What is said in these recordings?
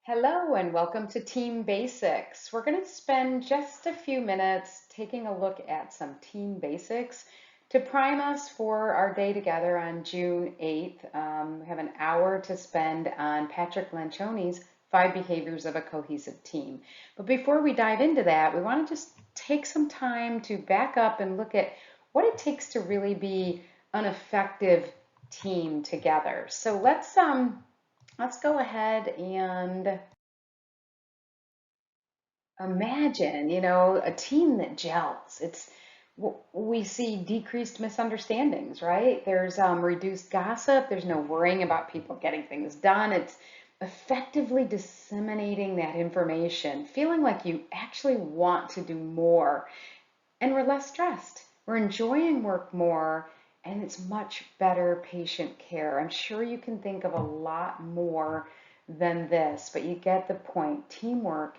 Hello and welcome to Team Basics. We're going to spend just a few minutes taking a look at some team basics to prime us for our day together on June 8th. We have an hour to spend on Patrick Lencioni's 5 Behaviors of a Cohesive Team. But before we dive into that, we want to just take some time to back up and look at what it takes to really be an effective team together. So let's go ahead and imagine, a team that gels. We see decreased misunderstandings, right? There's reduced gossip. There's no worrying about people getting things done. It's effectively disseminating that information, feeling like you actually want to do more. And we're less stressed. We're enjoying work more, and it's much better patient care. I'm sure you can think of a lot more than this, but you get the point. Teamwork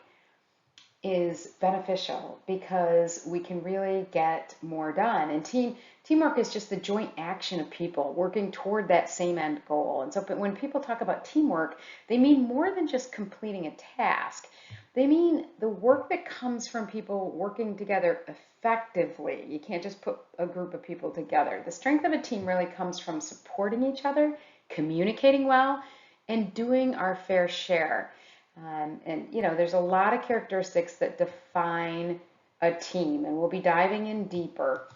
is beneficial because we can really get more done. And teamwork is just the joint action of people working toward that same end goal. And so when people talk about teamwork, they mean more than just completing a task. They mean the work that comes from people working together effectively. You can't just put a group of people together. The strength of a team really comes from supporting each other, communicating well, and doing our fair share. There's a lot of characteristics that define a team, and we'll be diving in deeper.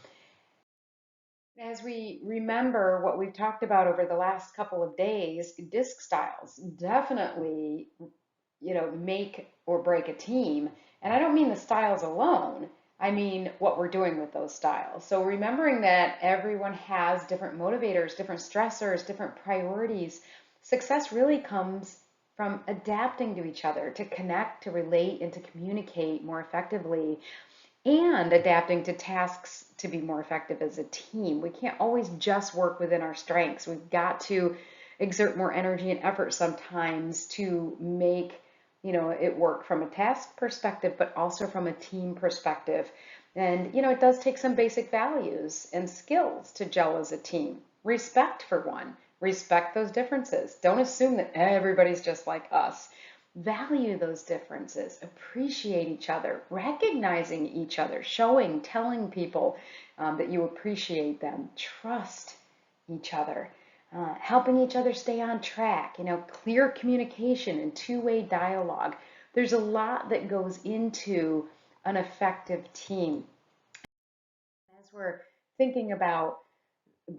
As we remember what we've talked about over the last couple of days, disc styles definitely, make or break a team. And I don't mean the styles alone. I mean what we're doing with those styles. So remembering that everyone has different motivators, different stressors, different priorities. Success really comes from adapting to each other, to connect, to relate, and to communicate more effectively, and adapting to tasks to be more effective as a team. We can't always just work within our strengths. We've got to exert more energy and effort sometimes to make it work from a task perspective, but also from a team perspective. And it does take some basic values and skills to gel as a team. Respect for one. Respect those differences. Don't assume that everybody's just like us. Value those differences, appreciate each other, recognizing each other, showing, telling people that you appreciate them, trust each other, helping each other stay on track, clear communication and two-way dialogue. There's a lot that goes into an effective team. As we're thinking about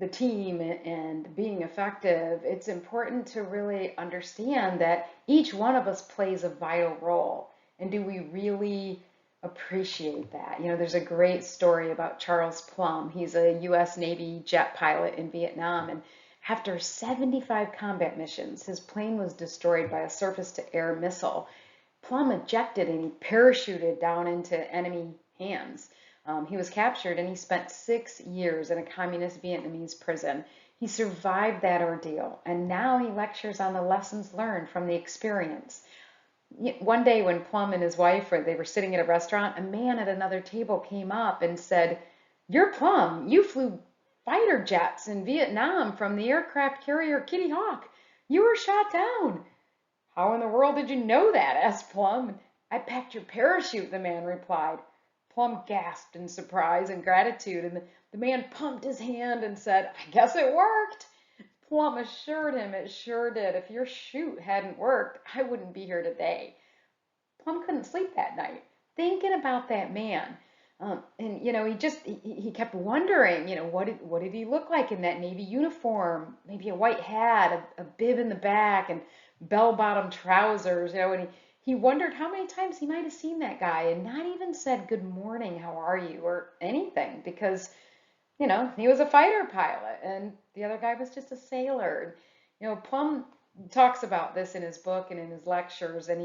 the team and being effective, it's important to really understand that each one of us plays a vital role. And do we really appreciate that? There's a great story about Charles Plum. He's a US Navy jet pilot in Vietnam. And after 75 combat missions, his plane was destroyed by a surface-to-air missile. Plum ejected and he parachuted down into enemy hands. He was captured and he spent 6 years in a communist Vietnamese prison. He survived that ordeal and now he lectures on the lessons learned from the experience. One day when Plum and his wife they were sitting at a restaurant, a man at another table came up and said, "You're Plum. You flew fighter jets in Vietnam from the aircraft carrier Kitty Hawk. You were shot down." "How in the world did you know that?" asked Plum. "I packed your parachute," the man replied. Plum gasped in surprise and gratitude, and the man pumped his hand and said, "I guess it worked." Plum assured him it sure did. "If your chute hadn't worked, I wouldn't be here today." Plum couldn't sleep that night, thinking about that man. He kept wondering, what did he look like in that Navy uniform? Maybe a white hat, a bib in the back, and bell-bottom trousers, and he wondered how many times he might have seen that guy and not even said good morning, how are you, or anything, because he was a fighter pilot and the other guy was just a sailor. Plum talks about this in his book and in his lectures, and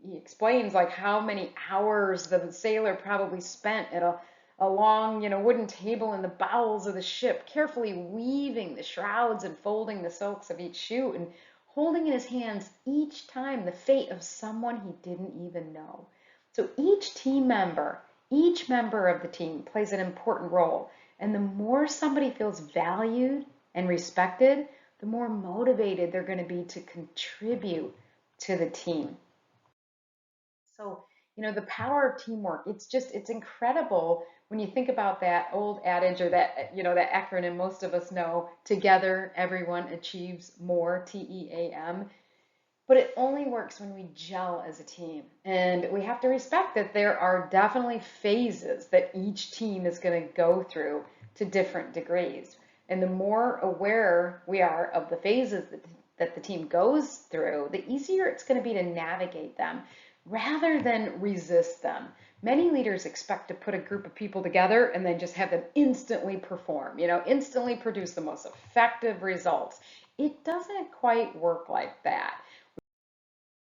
he explains like how many hours the sailor probably spent at a long, wooden table in the bowels of the ship, carefully weaving the shrouds and folding the silks of each chute and holding in his hands each time the fate of someone he didn't even know. So each member of the team plays an important role. And the more somebody feels valued and respected, the more motivated they're going to be to contribute to the team. So, the power of teamwork, it's incredible when you think about that old adage or that acronym most of us know, together everyone achieves more, TEAM. But it only works when we gel as a team. And we have to respect that there are definitely phases that each team is going to go through to different degrees. And the more aware we are of the phases that the team goes through, the easier it's going to be to navigate them rather than resist them. Many leaders expect to put a group of people together and then just have them instantly perform, instantly produce the most effective results. It doesn't quite work like that.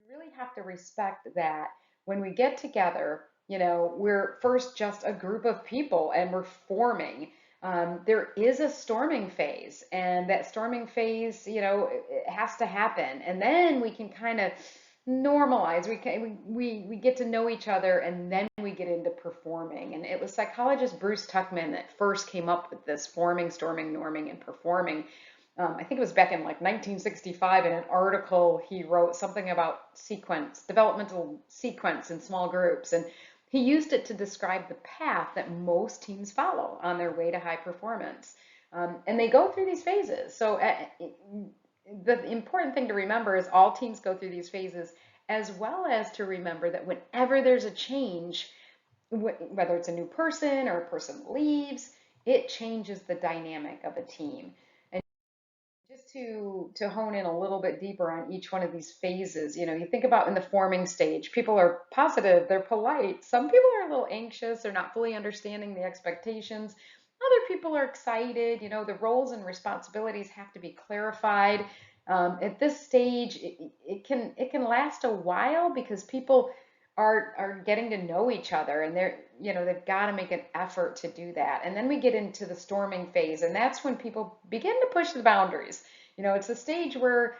We really have to respect that when we get together, we're first just a group of people and we're forming. There is a storming phase, and that storming phase, it has to happen, and then we can kind of normalize. We get to know each other, and then we get into performing. And it was psychologist Bruce Tuckman that first came up with this forming, storming, norming, and performing. I think it was back in like 1965 in an article he wrote something about developmental sequence in small groups. And he used it to describe the path that most teams follow on their way to high performance. And they go through these phases. So the important thing to remember is all teams go through these phases, as well as to remember that whenever there's a change, whether it's a new person or a person leaves, it changes the dynamic of a team. Just to hone in a little bit deeper on each one of these phases, you think about in the forming stage, people are positive, they're polite. Some people are a little anxious, they're not fully understanding the expectations. Other people are excited, the roles and responsibilities have to be clarified. At this stage, it can last a while because people are getting to know each other, and they've got to make an effort to do that. And then we get into the storming phase, and that's when people begin to push the boundaries. It's a stage where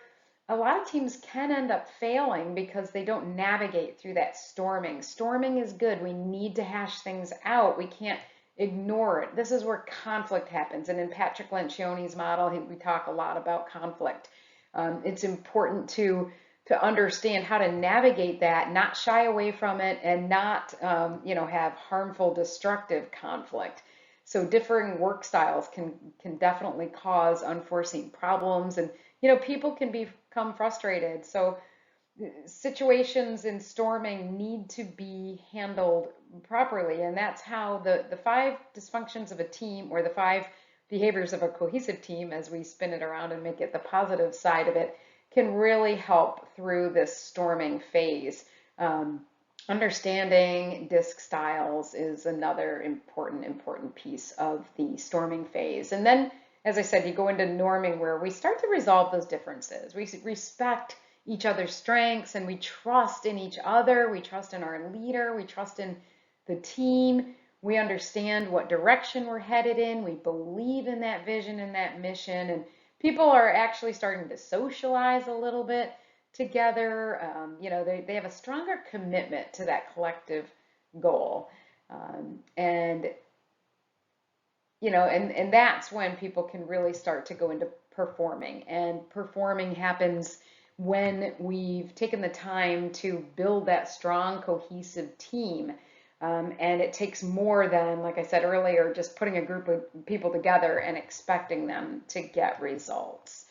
a lot of teams can end up failing because they don't navigate through that storming. Storming is good. We need to hash things out. We can't ignore it. This is where conflict happens. And in Patrick Lencioni's model, we talk a lot about conflict. It's important to understand how to navigate that, not shy away from it, and not have harmful, destructive conflict. So differing work styles can definitely cause unforeseen problems, and people can become frustrated. So situations in storming need to be handled properly, and that's how the five dysfunctions of a team, or the five behaviors of a cohesive team, as we spin it around and make it the positive side of it, can really help through this storming phase. Understanding disc styles is another important piece of the storming phase. And then, as I said, you go into norming, where we start to resolve those differences. We respect each other's strengths, and we trust in each other. We trust in our leader. We trust in the team. We understand what direction we're headed in. We believe in that vision and that mission. And people are actually starting to socialize a little bit together. They have a stronger commitment to that collective goal. And that's when people can really start to go into performing. And performing happens when we've taken the time to build that strong, cohesive team. And it takes more than, like I said earlier, just putting a group of people together and expecting them to get results.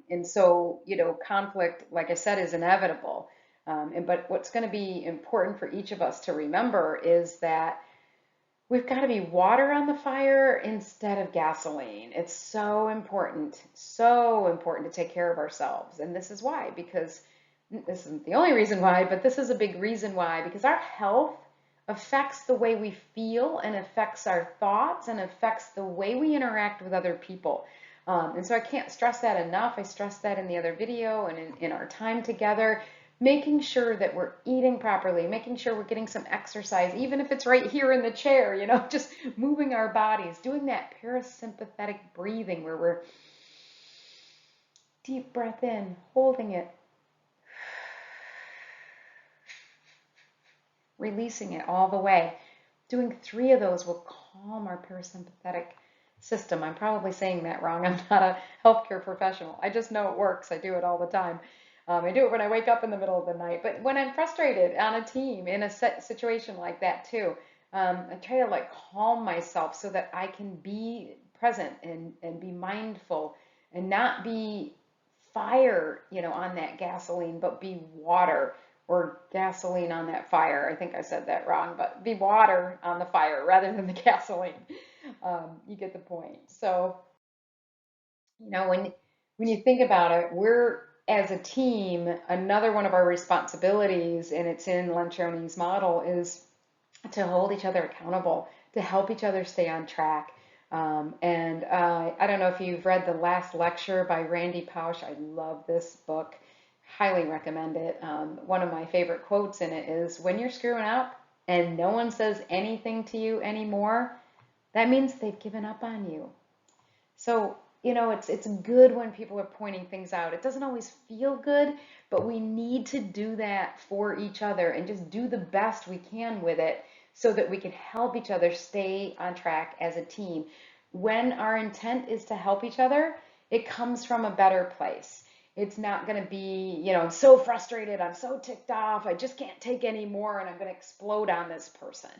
And so, conflict, like I said, is inevitable. But what's going to be important for each of us to remember is that we've got to be water on the fire instead of gasoline. It's so important to take care of ourselves. And this is why, because this isn't the only reason why, but this is a big reason why, because our health affects the way we feel, and affects our thoughts, and affects the way we interact with other people. And so I can't stress that enough. I stressed that in the other video and in our time together. Making sure that we're eating properly, making sure we're getting some exercise, even if it's right here in the chair, just moving our bodies, doing that parasympathetic breathing where we're deep breath in, holding it, releasing it all the way. Doing 3 of those will calm our parasympathetic system. I'm probably saying that wrong. I'm not a healthcare professional. I just know it works. I do it all the time. I do it when I wake up in the middle of the night. But when I'm frustrated on a team in a situation like that too, I try to like calm myself so that I can be present and be mindful and not be fire, on that gasoline, but be water or gasoline on that fire. I think I said that wrong, but be water on the fire rather than the gasoline. You get the point. So, when you think about it, we're as a team, another one of our responsibilities, and it's in Lencioni's model, is to hold each other accountable, to help each other stay on track. And I don't know if you've read The Last Lecture by Randy Pausch. I love this book, highly recommend it. One of my favorite quotes in it is, when you're screwing up and no one says anything to you anymore, that means they've given up on you. So, it's good when people are pointing things out. It doesn't always feel good, but we need to do that for each other and just do the best we can with it so that we can help each other stay on track as a team. When our intent is to help each other, it comes from a better place. It's not going to be, I'm so frustrated, I'm so ticked off, I just can't take any more, and I'm going to explode on this person.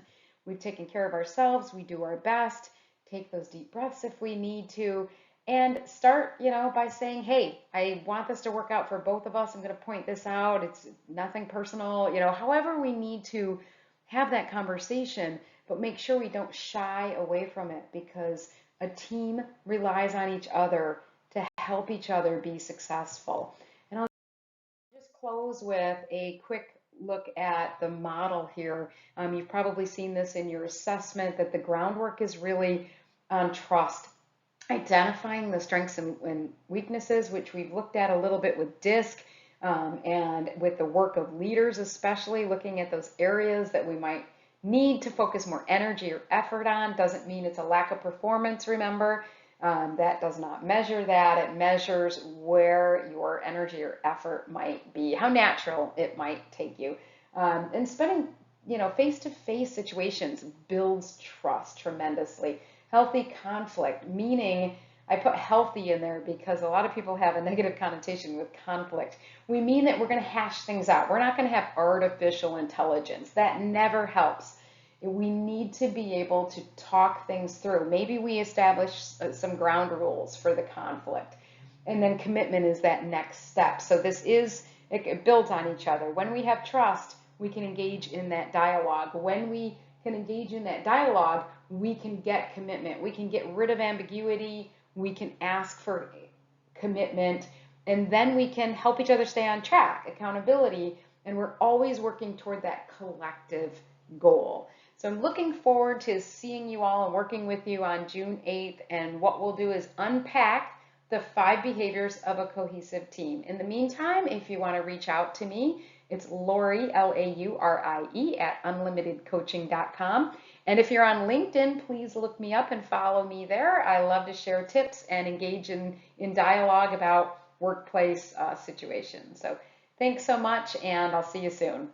We've taken care of ourselves, we do our best, take those deep breaths if we need to, and start, by saying, hey, I want this to work out for both of us. I'm going to point this out. It's nothing personal, however we need to have that conversation, but make sure we don't shy away from it, because a team relies on each other to help each other be successful. And I'll just close with a quick look at the model here. You've probably seen this in your assessment, that the groundwork is really on trust, identifying the strengths and weaknesses, which we've looked at a little bit with DISC, and with the work of leaders, especially looking at those areas that we might need to focus more energy or effort on. Doesn't mean it's a lack of performance, remember. That does not measure that. It measures where your energy or effort might be, how natural it might take you. And spending, face-to-face situations builds trust tremendously. Healthy conflict, meaning, I put healthy in there because a lot of people have a negative connotation with conflict. We mean that we're going to hash things out. We're not going to have artificial intelligence. That never helps. We need to be able to talk things through. Maybe we establish some ground rules for the conflict. And then commitment is that next step. So it builds on each other. When we have trust, we can engage in that dialogue. When we can engage in that dialogue, we can get commitment. We can get rid of ambiguity. We can ask for commitment. And then we can help each other stay on track, accountability. And we're always working toward that collective goal. So I'm looking forward to seeing you all and working with you on June 8th. And what we'll do is unpack the 5 behaviors of a cohesive team. In the meantime, if you want to reach out to me, it's Laurie, Laurie, at unlimitedcoaching.com. And if you're on LinkedIn, please look me up and follow me there. I love to share tips and engage in dialogue about workplace situations. So thanks so much, and I'll see you soon.